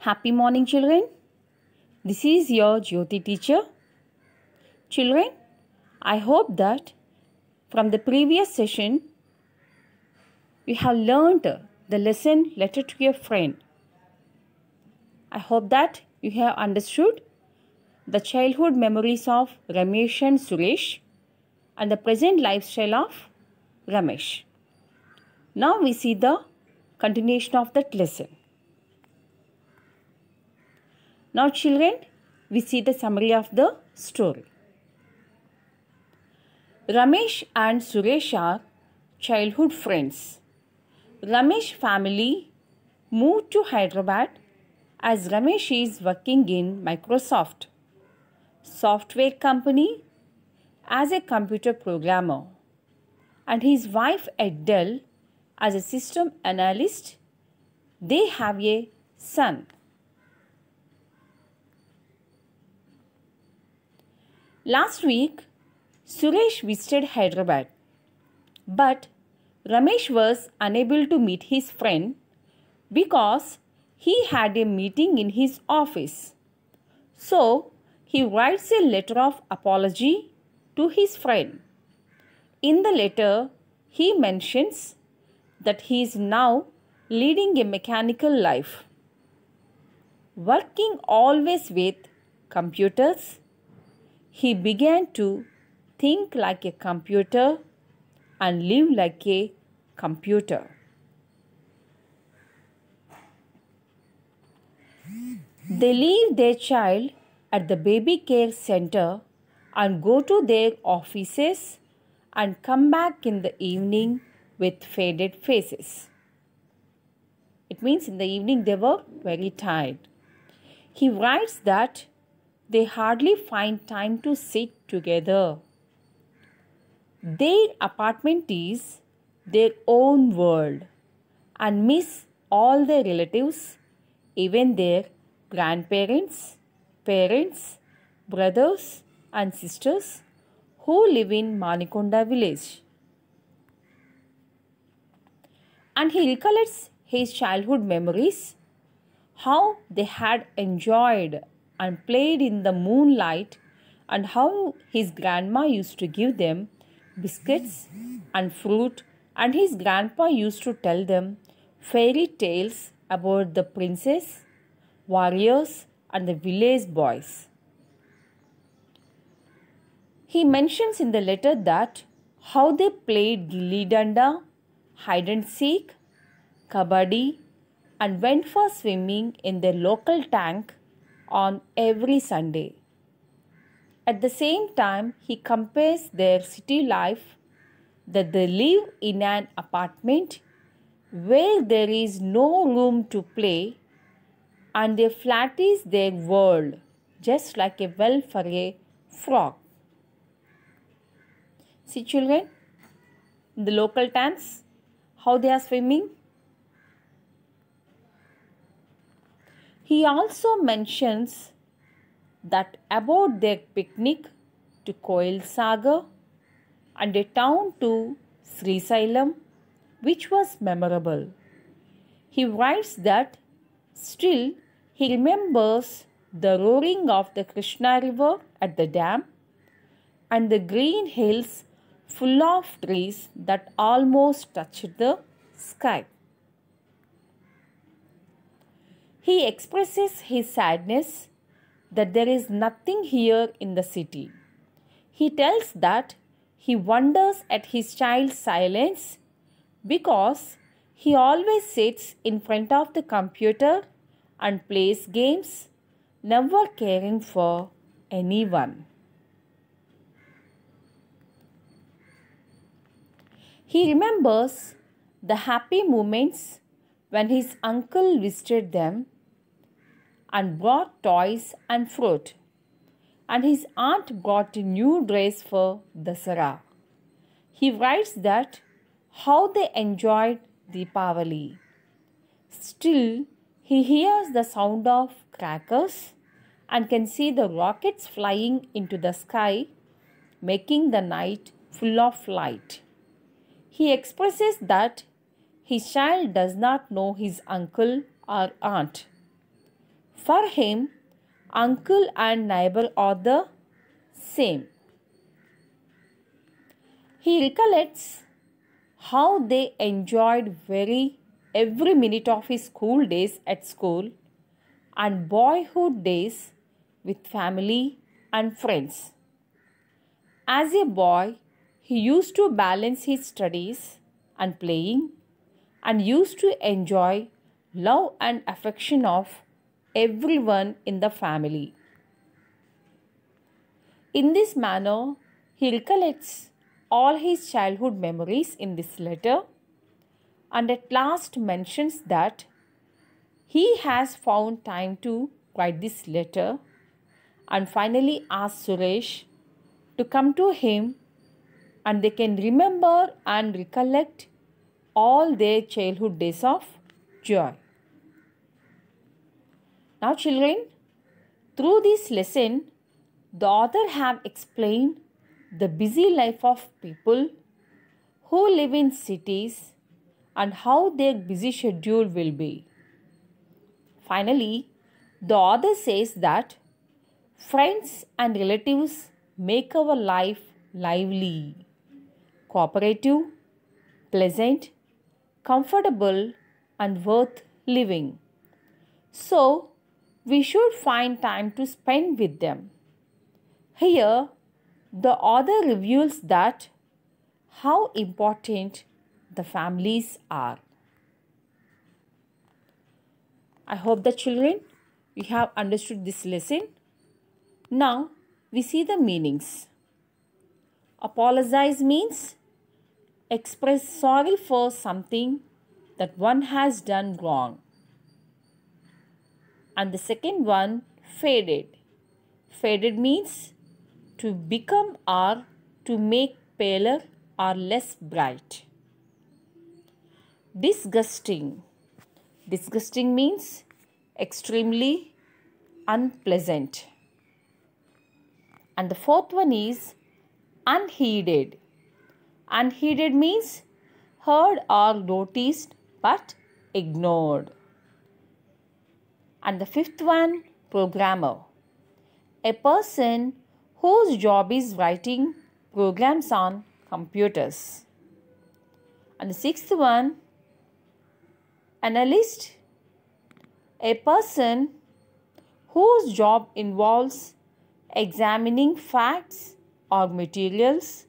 Happy morning, children. This is your Jyoti teacher. Children, I hope that from the previous session, you have learned the lesson Letter to Your Friend. I hope that you have understood the childhood memories of Ramesh and Suresh and the present lifestyle of Ramesh. Now we see the continuation of that lesson. Now children, we see the summary of the story. Ramesh and Suresh are childhood friends. Ramesh family moved to Hyderabad as Ramesh is working in Microsoft software company as a computer programmer and his wife Adele as a system analyst. They have a son. Last week, Suresh visited Hyderabad, but Ramesh was unable to meet his friend because he had a meeting in his office. So, he writes a letter of apology to his friend. In the letter, he mentions that he is now leading a mechanical life, working always with computers. He began to think like a computer and live like a computer. They leave their child at the baby care center and go to their offices and come back in the evening with faded faces. It means in the evening they were very tired. He writes that they hardly find time to sit together. Their apartment is their own world and miss all their relatives, even their grandparents, parents, brothers and sisters who live in Manikonda village. And he recollects his childhood memories, how they had enjoyed and played in the moonlight and how his grandma used to give them biscuits and fruit and his grandpa used to tell them fairy tales about the princess, warriors and the village boys. He mentions in the letter that how they played gilli danda, hide and seek, kabaddi and went for swimming in their local tank on every Sunday. At the same time, he compares their city life that they live in an apartment where there is no room to play and their flat is their world, just like a well for a frog. See children, the local tanks, how they are swimming. He also mentions that about their picnic to Koil Sagar and a town to Srisailam, which was memorable. He writes that still he remembers the roaring of the Krishna river at the dam and the green hills full of trees that almost touched the sky. He expresses his sadness that there is nothing here in the city. He tells that he wonders at his child's silence because he always sits in front of the computer and plays games, never caring for anyone. He remembers the happy moments when his uncle visited them and brought toys and fruit, and his aunt brought a new dress for Dasara. He writes that how they enjoyed Deepavali. Still, he hears the sound of crackers and can see the rockets flying into the sky, making the night full of light. He expresses that his child does not know his uncle or aunt, For him, uncle and neighbor are the same. He recollects how they enjoyed every minute of his school days at school and boyhood days with family and friends. As a boy, he used to balance his studies and playing and used to enjoy love and affection of everyone in the family. In this manner, he recollects all his childhood memories in this letter and at last mentions that he has found time to write this letter and finally asks Suresh to come to him and they can remember and recollect all their childhood days of joy. Now children, through this lesson, the author have explained the busy life of people who live in cities and how their busy schedule will be. Finally, the author says that friends and relatives make our life lively, cooperative, pleasant, comfortable, and worth living. So, we should find time to spend with them. Here, the author reveals that how important the families are. I hope the children, you have understood this lesson. Now, we see the meanings. Apologize means express sorry for something that one has done wrong. And the second one, faded. Faded means to become or to make paler or less bright. Disgusting. Disgusting means extremely unpleasant. And the fourth one is unheeded. Unheeded means heard or noticed but ignored. And the fifth one, programmer. A person whose job is writing programs on computers. And the sixth one, analyst. A person whose job involves examining facts or materials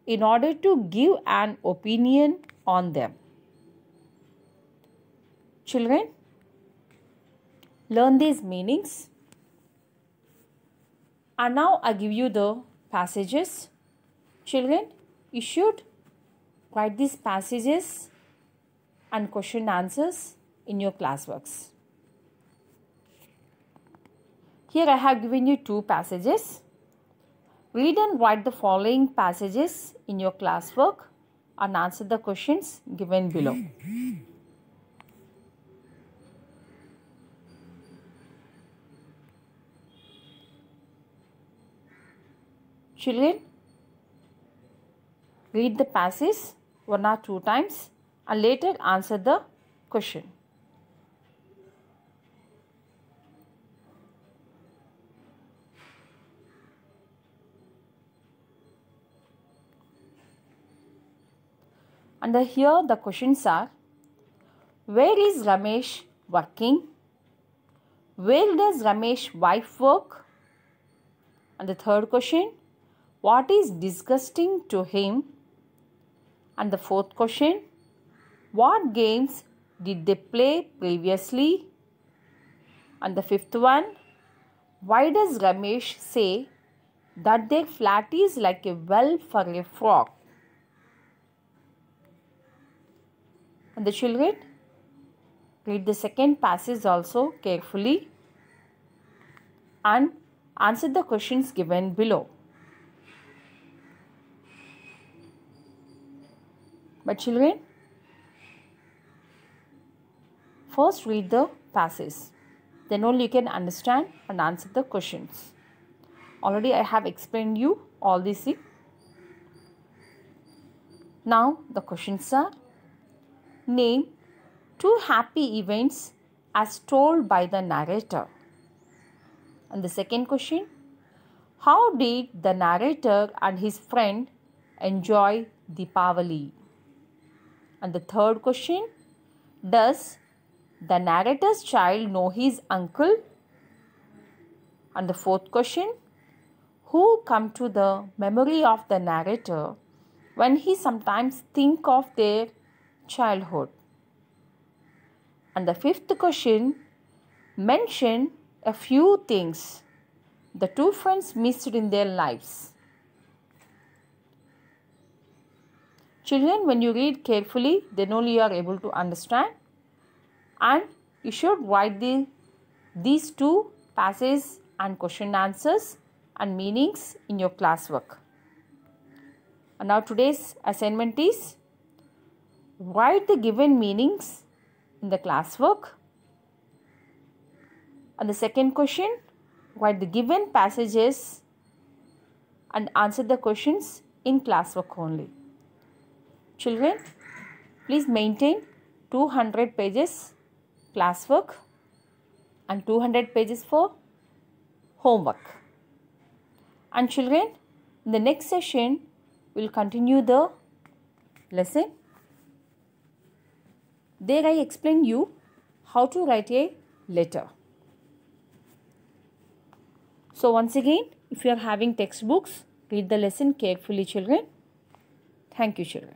in order to give an opinion on them. Children, learn these meanings. And now I give you the passages. Children, you should write these passages and question answers in your classworks. Here I have given you two passages. Read and write the following passages in your classwork and answer the questions given below. Children, read the passage one or two times and later answer the question. And here the questions are: where is Ramesh working? Where does Ramesh's wife work? And the third question: what is disgusting to him? And the fourth question: what games did they play previously? And the fifth one: why does Ramesh say that their flat is like a well for a frog? And the children, read the second passage also carefully and answer the questions given below. But children, first read the passage. Then only you can understand and answer the questions. Already I have explained you all these things. Now the questions are: name two happy events as told by the narrator. And the second question, how did the narrator and his friend enjoy Deepavali? And the third question, does the narrator's child know his uncle? And the fourth question, who come to the memory of the narrator when he sometimes think of their childhood? And the fifth question, mention a few things the two friends missed in their lives. Children, when you read carefully, then only you are able to understand, and you should write these two passages and question answers and meanings in your classwork. And now today's assignment is write the given meanings in the classwork. And the second question, write the given passages and answer the questions in classwork only. Children, please maintain 200 pages classwork and 200 pages for homework. And children, in the next session, we'll continue the lesson. There I explain you how to write a letter. So once again, if you are having textbooks, read the lesson carefully, children. Thank you, children.